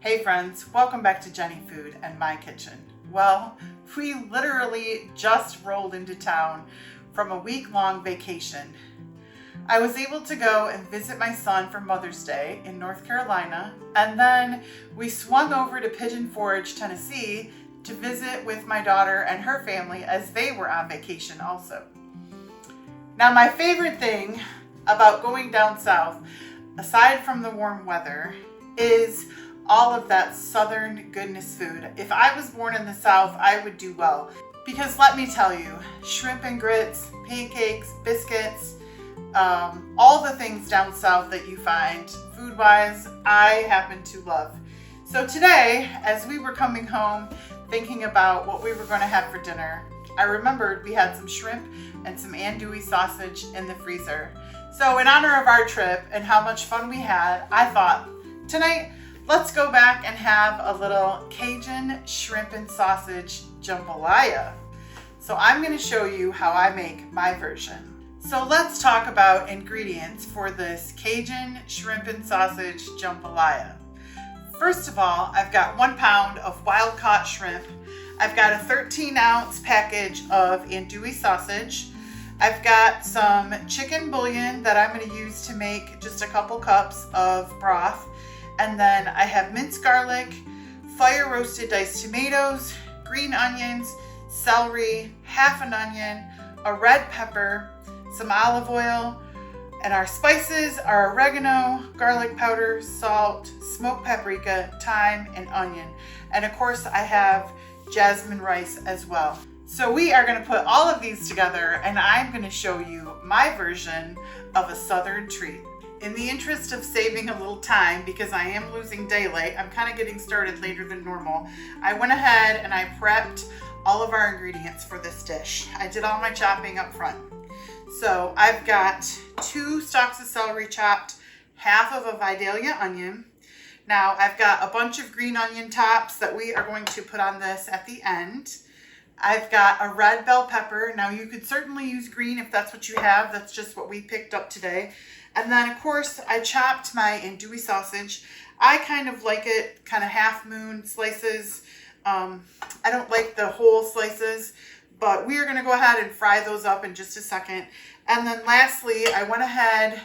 Hey friends, welcome back to Jenny Food and My Kitchen. Well, we literally just rolled into town from a week-long vacation. I was able to go and visit my son for Mother's Day in North Carolina, and then we swung over to Pigeon Forge, Tennessee to visit with my daughter and her family as they were on vacation also. Now, my favorite thing about going down south, aside from the warm weather, is all of that southern goodness food. If I was born in the South, I would do well. Because let me tell you, shrimp and grits, pancakes, biscuits, all the things down south that you find food-wise, I happen to love. So today, as we were coming home, thinking about what we were going to have for dinner, I remembered we had some shrimp and some andouille sausage in the freezer. So in honor of our trip and how much fun we had, I thought, tonight, let's go back and have a little Cajun shrimp and sausage jambalaya. So I'm going to show you how I make my version. So let's talk about ingredients for this Cajun shrimp and sausage jambalaya. First of all, I've got 1 pound of wild caught shrimp. I've got a 13-ounce package of andouille sausage. I've got some chicken bouillon that I'm going to use to make just a couple cups of broth. And then I have minced garlic, fire roasted diced tomatoes, green onions, celery, half an onion, a red pepper, some olive oil, and our spices are oregano, garlic powder, salt, smoked paprika, thyme, and onion. And of course I have jasmine rice as well. So we are going to put all of these together and I'm going to show you my version of a southern treat. In the interest of saving a little time, because I am losing daylight, I'm kind of getting started later than normal, I went ahead and I prepped all of our ingredients for this dish. I did all my chopping up front. So I've got 2 stalks of celery chopped, half of a Vidalia onion. Now I've got a bunch of green onion tops that we are going to put on this at the end. I've got a red bell pepper. Now you could certainly use green if that's what you have. That's just what we picked up today. And then of course I chopped my andouille sausage. I kind of like it kind of half moon slices. I don't like the whole slices, but we are going to go ahead and fry those up in just a second. And then lastly, I went ahead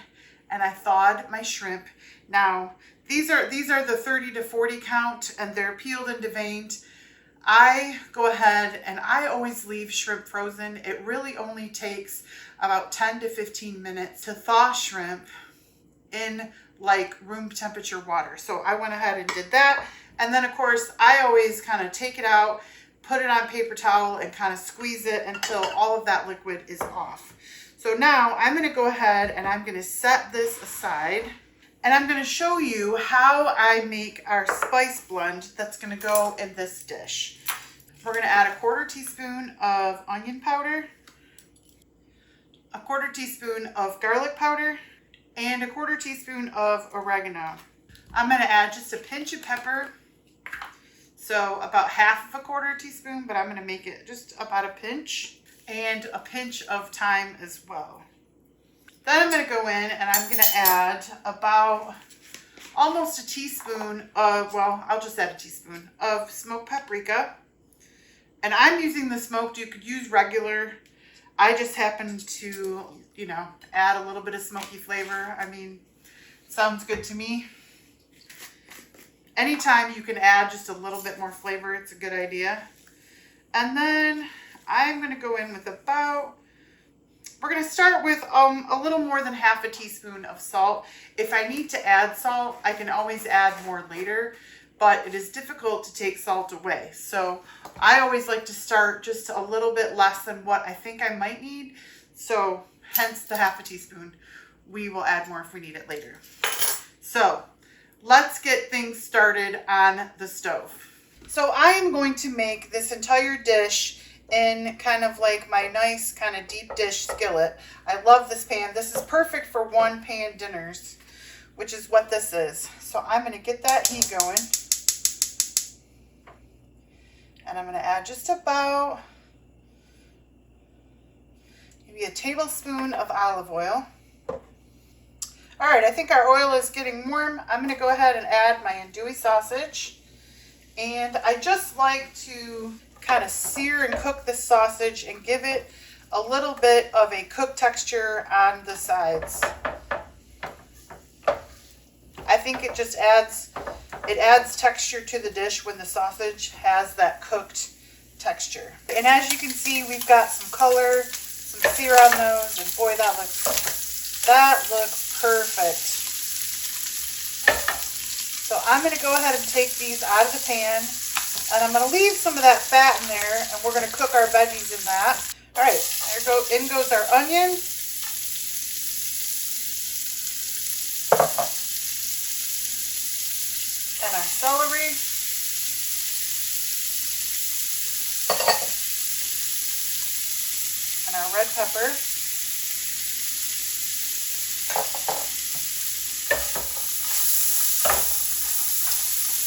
and I thawed my shrimp. Now these are the 30 to 40 count and they're peeled and deveined. I go ahead and I always leave shrimp frozen. It really only takes about 10 to 15 minutes to thaw shrimp in like room temperature water. So I went ahead and did that. And then of course I always kind of take it out, put it on paper towel and kind of squeeze it until all of that liquid is off. So now I'm going to go ahead and I'm going to set this aside. And I'm going to show you how I make our spice blend that's going to go in this dish. We're going to add a 1/4 teaspoon of onion powder, a 1/4 teaspoon of garlic powder, and a 1/4 teaspoon of oregano. I'm going to add just a pinch of pepper, so about half of a 1/4 teaspoon, but I'm going to make it just about a pinch, and a pinch of thyme as well. Then I'm going to go in and I'm going to add about almost a teaspoon of, well, I'll just add a teaspoon of smoked paprika. And I'm using the smoked. You could use regular. I just happen to, add a little bit of smoky flavor. I mean, sounds good to me. Anytime you can add just a little bit more flavor, it's a good idea. And then I'm going to go in with we're going to start with a little more than half a teaspoon of salt. If I need to add salt, I can always add more later, but it is difficult to take salt away. So I always like to start just a little bit less than what I think I might need. So hence the half a teaspoon. We will add more if we need it later. So let's get things started on the stove. So I am going to make this entire dish in kind of like my nice kind of deep dish skillet. I love this pan. This is perfect for 1 pan dinners, which is what this is. So I'm going to get that heat going. And I'm going to add just about maybe a tablespoon of olive oil. All right, I think our oil is getting warm. I'm gonna go ahead and add my andouille sausage. And I just like to kind of sear and cook this sausage and give it a little bit of a cooked texture on the sides. I think it just adds texture to the dish when the sausage has that cooked texture. And as you can see, we've got some color, some sear on those, and boy, that looks perfect. So I'm going to go ahead and take these out of the pan, and I'm going to leave some of that fat in there, and we're going to cook our veggies in that. All right, in goes our onion. And our celery. And our red pepper.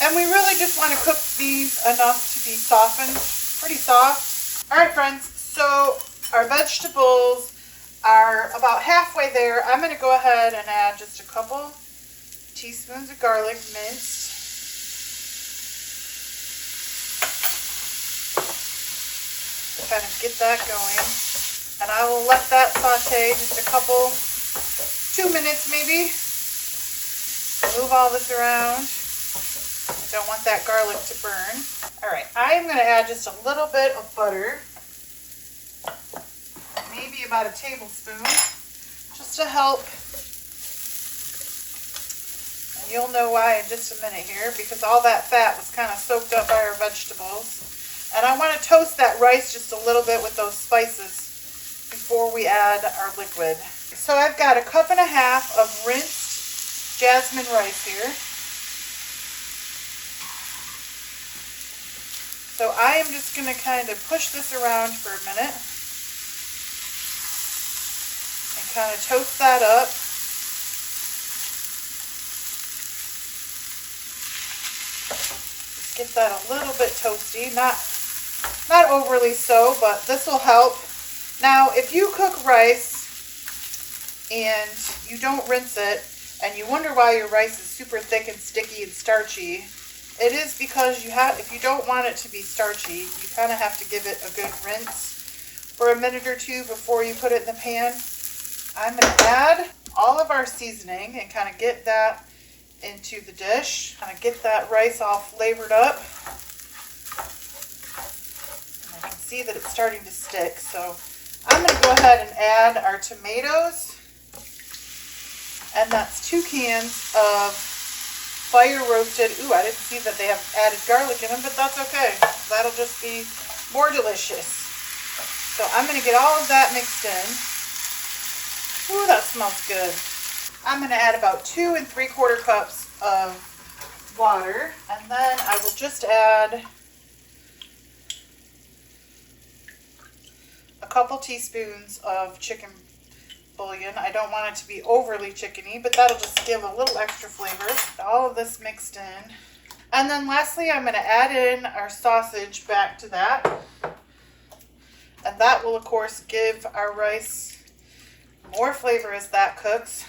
And we really just want to cook these enough to be softened, pretty soft. All right, friends, so our vegetables are about halfway there. I'm going to go ahead and add just a couple teaspoons of garlic minced. Kind of get that going. And I will let that saute just a couple, 2 minutes maybe. Move all this around. Don't want that garlic to burn. All right, I am going to add just a little bit of butter, maybe about a tablespoon, just to help. And you'll know why in just a minute here, because all that fat was kind of soaked up by our vegetables. And I want to toast that rice just a little bit with those spices before we add our liquid. So I've got 1.5 cups of rinsed jasmine rice here. So I am just going to kind of push this around for a minute and kind of toast that up. Just get that a little bit toasty, not overly so, but this will help. Now, if you cook rice and you don't rinse it and you wonder why your rice is super thick and sticky and starchy, it is because if you don't want it to be starchy, you kind of have to give it a good rinse for a minute or two before you put it in the pan. I'm going to add all of our seasoning and kind of get that into the dish. Kind of get that rice all flavored up. And I can see that it's starting to stick, so I'm going to go ahead and add our tomatoes. And that's 2 cans of fire roasted. Ooh, I didn't see that they have added garlic in them, but that's okay. That'll just be more delicious. So I'm going to get all of that mixed in. Ooh, that smells good. I'm going to add about 2 3/4 cups of water, and then I will just add a couple teaspoons of chicken bouillon. I don't want it to be overly chickeny, but that'll just give a little extra flavor. All of this mixed in. And then lastly, I'm going to add in our sausage back to that. And that will, of course, give our rice more flavor as that cooks.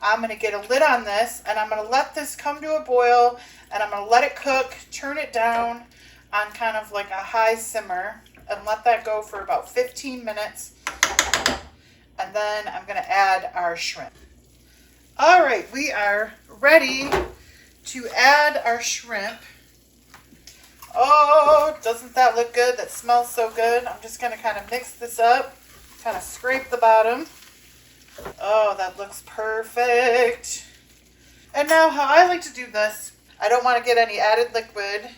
I'm going to get a lid on this, and I'm going to let this come to a boil, and I'm going to let it cook, turn it down on kind of like a high simmer, and let that go for about 15 minutes. And then I'm going to add our shrimp. All right, we are ready to add our shrimp. Oh, doesn't that look good? That smells so good. I'm just going to kind of mix this up, kind of scrape the bottom. Oh, that looks perfect. And now how I like to do this, I don't want to get any added liquid.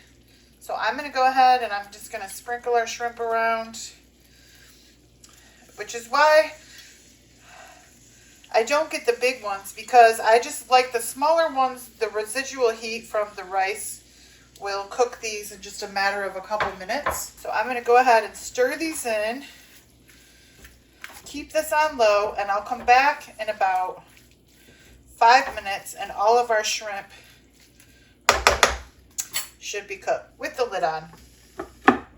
So I'm going to go ahead and I'm just going to sprinkle our shrimp around, which is why I don't get the big ones, because I just like the smaller ones. The residual heat from the rice will cook these in just a matter of a couple minutes. So I'm going to go ahead and stir these in, keep this on low, and I'll come back in about 5 minutes and all of our shrimp should be cooked with the lid on.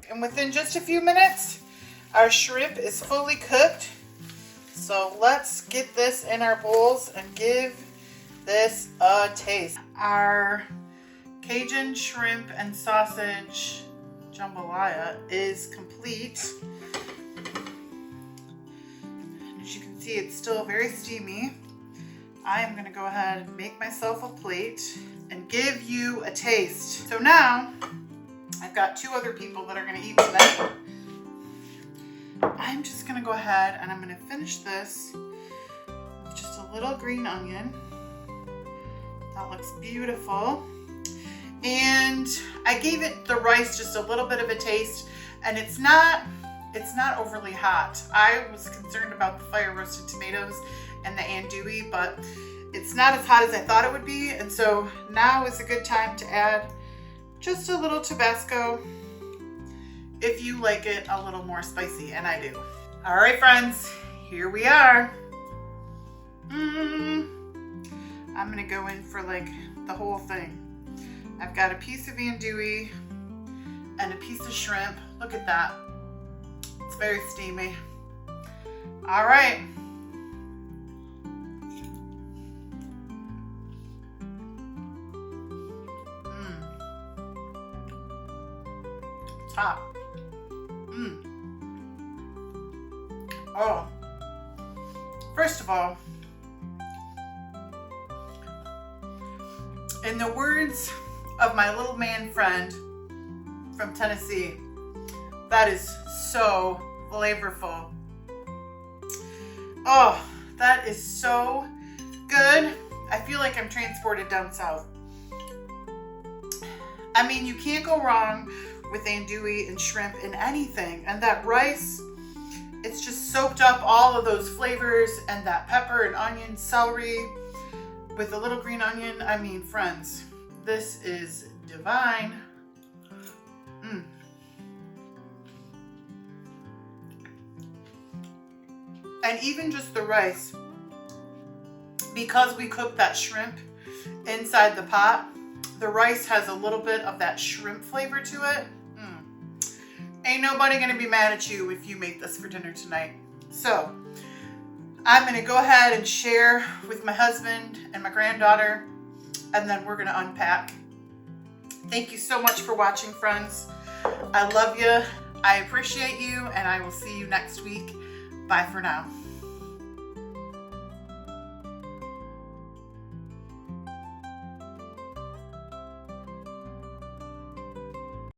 And within just a few minutes, our shrimp is fully cooked. So let's get this in our bowls and give this a taste. Our Cajun shrimp and sausage jambalaya is complete. As you can see, it's still very steamy. I am gonna go ahead and make myself a plate and give you a taste. So now, I've got 2 other people that are gonna eat tonight. I'm just gonna go ahead and I'm gonna finish this with just a little green onion. That looks beautiful. And I gave it the rice just a little bit of a taste, and it's not overly hot. I was concerned about the fire roasted tomatoes and the andouille, but it's not as hot as I thought it would be. And so now is a good time to add just a little Tabasco if you like it a little more spicy, and I do. All right, friends, here we are. I'm gonna go in for like the whole thing. I've got a piece of andouille and a piece of shrimp. Look at that. It's very steamy. All right. It's hot. Oh. First of all, in the words of my little man friend from Tennessee, that is so flavorful. Oh, that is so good. I feel like I'm transported down south. I mean, you can't go wrong with andouille and shrimp in anything. And that rice, it's just soaked up all of those flavors, and that pepper and onion, celery with a little green onion. I mean, friends, this is divine. And even just the rice, because we cooked that shrimp inside the pot, the rice has a little bit of that shrimp flavor to it. Ain't nobody gonna be mad at you if you make this for dinner tonight. So I'm gonna go ahead and share with my husband and my granddaughter, and then we're gonna unpack. Thank you so much for watching, friends. I love you. I appreciate you, and I will see you next week. Bye for now.